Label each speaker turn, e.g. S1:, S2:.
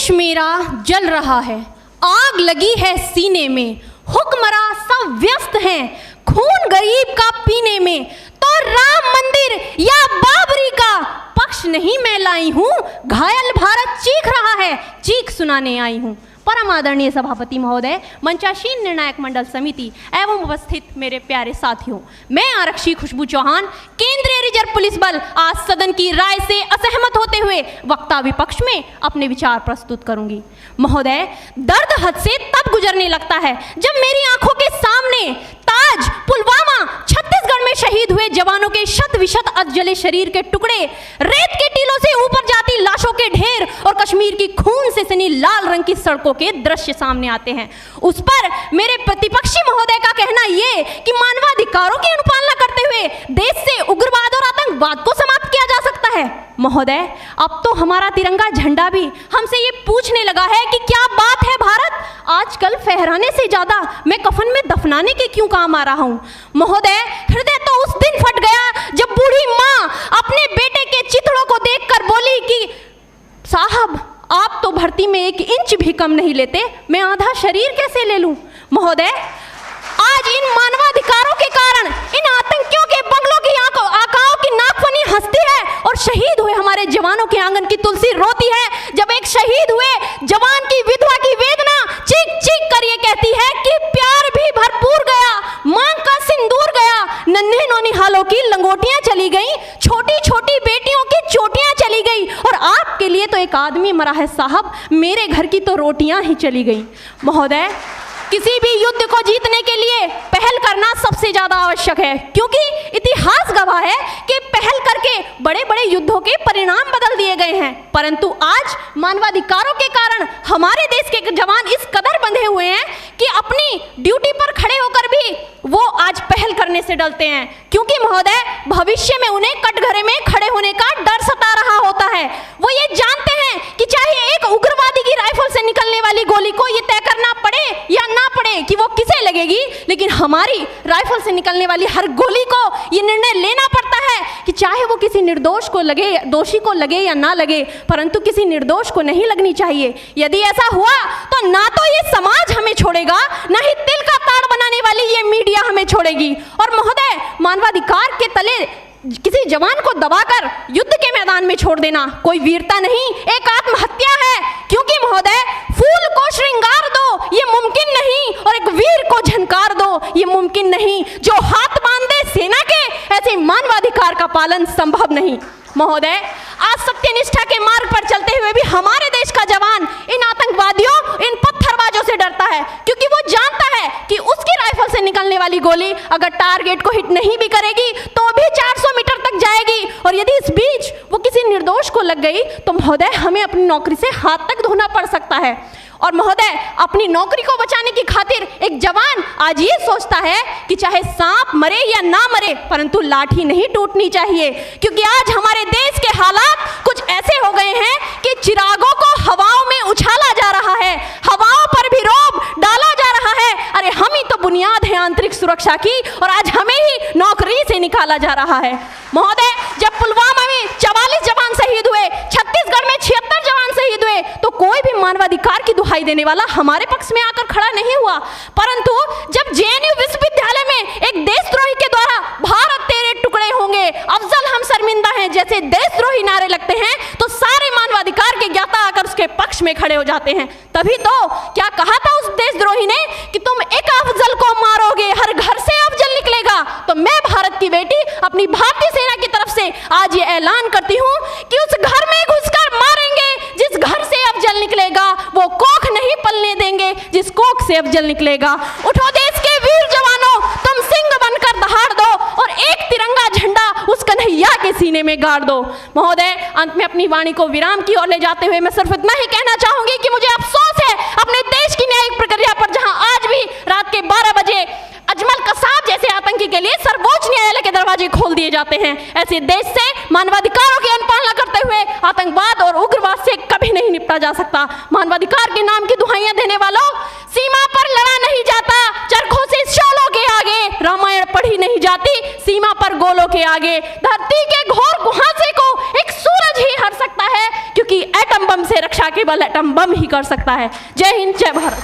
S1: देश मेरा जल रहा है, आग लगी है सीने में, हुक्मरां सब व्यस्त हैं खून गरीब का पीने में, तो राम मंदिर या बाबरी का पक्ष नहीं मैं लाई हूँ, घायल भारत चीख रहा है, चीख सुनाने आई हूँ। परम आदरणीय सभापति महोदय, मंचासीन निर्णायक मंडल समिति एवं उपस्थित मेरे प्यारे साथियों, मैं आरक्षी खुशबू चौहान केंद्रीय रिजर्व पुलिस बल आज सदन की राय से असहमत होते हुए वक्ता विपक्ष में अपने विचार प्रस्तुत करूंगी। महोदय, दर्द हद से तब गुजरने लगता है जब मेरी आंखों के सामने ताज, पुलवामा, छत्तीसगढ़ में शहीद हुए जवानों के शत विशत अधजले शरीर के टुकड़े, रेत के टीलों से ऊपर जाती लाशों के ढेर और कश्मीर की खून से सनी लाल रंग की सड़कों के दृश्य सामने आते हैं। उस पर मेरे प्रतिपक्षी महोदय का कहना ये कि मानवाधिकारों की अनुपालना करते हुए देश से उग्रवाद और आतंकवाद को समाप्त किया जा सकता है। महोदय, अब तो हमारा तिरंगा झंडा भी हमसे ये पूछने लगा है कि क्या बात है भारत, आजकल फहराने से ज्यादा मैं कफन में दफनाने के क्यों काम आ रहा हूँ। महोदय, हृदय तो उस दिन फट गया जब बूढ़ी माँ अपने बेटे के चिथड़ों को देखकर बोली कि साहब, आप तो भर्ती में 1 इंच भी कम नहीं लेते, मैं आधा शरीर कैसे ले लूं। महोदय, आज इन मानवाधिकारों के कारण इन आतंकियों के बंगलों की आकाओं की नाकफनी हंसती है और शहीद हुए हमारे जवानों के आंगन की तुलसी रोती है। जब एक शहीद हुए जवान की विधवा की वेदना चीख चीख कर ये कहती है कि प्यार भी भरपूर गया, मांग का सिंदूर गया, नन्हे नौनिहालों की लंगोटियां चली गई, छोटी छोटी बेटियों की चोटियां चली गई और आपके लिए तो एक आदमी मरा है साहब, मेरे घर की तो रोटियां ही चली गई। महोदय, किसी भी युद्ध को जीतने के लिए पहल करना सबसे ज्यादा आवश्यक है, क्योंकि इतिहास गवाह है कि पहल करके बड़े बड़े युद्धों के परिणाम बदल दिए गए हैं। परंतु आज मानवाधिकारों के कारण हमारे देश के जवान इस कदर बंधे हुए हैं कि अपनी ड्यूटी पर खड़े होकर भी वो आज पहल करने से डरते हैं, क्योंकि महोदय, भविष्य में उन्हें कटघरे में खड़े होने का डर सता रहा होता है। वो ये जानते हैं कि चाहे एक उग्रवादी की राइफल से निकलने वाली गोली को ये तय करना पड़े या ना पड़े कि वो किसे लगेगी, लेकिन हमारी राइफल से निकलने वाली हर गोली को ये निर्णय लेना पड़ता है कि चाहे वो किसी निर्दोष को लगे, दोषी को लगे या ना लगे, परंतु किसी निर्दोष को नहीं लगनी चाहिए। यदि ऐसा हुआ तो ना तो ये समाज हमें छोड़ेगा, ना ही तिल का ताड़ बनाने वाली ये मीडिया हमें छोड़ेगी। और महोदय, मानवाधिकार के तले किसी जवान को दबाकर युद्ध के मैदान में छोड़ देना कोई वीरता नहीं, एक आत्महत्या है। क्योंकि महोदय, फूल को श्रृंगार दो ये मुमकिन नहीं और एक वीर को झनकार दो ये मुमकिन नहीं। जो हाथ बांध दे सेना के, ऐसे मानवाधिकार का पालन संभव नहीं। महोदय, आज सत्यनिष्ठा के मार्ग पर चलते हुए भी हमारे देश का जवान इन आतंकवादियों, इन पत्थरबाजों से डरता है, क्योंकि वो जानता है कि उसकी राइफल से निकलने वाली गोली अगर टारगेट को हिट नहीं भी करेगी तो भी 400 मीटर तक जाएगी, और यदि इस बीच वो किसी निर्दोष को लग गई तो महोदय, हमें अपनी नौकरी से हाथ तक धोना पड़ सकता है। और महोदय, अपनी नौकरी को बचाने की खातिर एक जवान आज ये सोचता है कि चाहे सांप मरे या ना मरे, परंतु लाठी नहीं टूटनी चाहिए, क्योंकि आज हमारे देश के हालात कुछ ऐसे हो गए हैं कि चिरागों को हवाओं में उछाला जा रहा है, हवाओं पर भी रोब डाला जा रहा है। अरे हम ही तो बुनियाद है आंतरिक सुरक्षा की, और आज हमें ही नौकरी से निकाला जा रहा है। महोदय, जब पुलवामा में 44 जवान शहीद हुए, छत्तीसगढ़ में 76 जवान शहीद हुए, तो कोई भी मानवाधिकार की दुहाई देने वाला हमारे पक्ष में आकर खड़ा नहीं हुआ। परंतु जब जेएनयू विश्वविद्यालय में एक देशद्रोही के द्वारा भारत तेरे टुकड़े होंगे, अफजल हम शर्मिंदा हैं जैसे देशद्रोही नारे लगते हैं, तो सारे मानवाधिकार के ज्ञाता आकर उसके पक्ष में खड़े हो जाते हैं। तभी तो क्या कहा था उस देशद्रोही ने कि तुम एक अफजल को मारोगे, हर घर से अफजल निकलेगा। तो मैं भारत की बेटी अपनी भारतीय सेना की तरफ से आज ये ऐलान करती हूँ कि उस घर में घुसकर मारेंगे जिस घर से अफजल निकलेगा, वो कोख नहीं पलने देंगे जिस कोख से अफजल निकलेगा। उठो देश के वीर जवानों, तुम सिंह बनकर दहाड़ दो और एक तिरंगा झंडा उस कन्हैया के सीने में गाड़ दो। महोदय, अंत में अपनी वाणी को विराम की ओर ले जाते हुए मैं सिर्फ इतना ही कहना चाहूंगी कि मुझे अफसोस है अपने देश की न्यायिक प्रक्रिया पर, जहां आज भी रात के 12 बजे अजमल कसाब जैसे आतंकी के लिए सर्वोच्च न्यायालय के दरवाजे खोल दिए जाते हैं। ऐसे देश से मानवाधिकारों की अनुपालना करते हुए आतंकवाद और उग्रवाद से कभी नहीं निपटा जा सकता। मानवाधिकार के नाम की दुहाइयां देने वालों, सीमा पर लड़ा नहीं जाता चरखों से शोलों के आगे, रामायण पढ़ी नहीं जाती सीमा पर गोलों के आगे। धरती के घोर कुहासे को एक सूरज ही हर सकता है, क्योंकि एटम बम से रक्षा के केवल एटम बम ही कर सकता है। जय हिंद, जय भारत।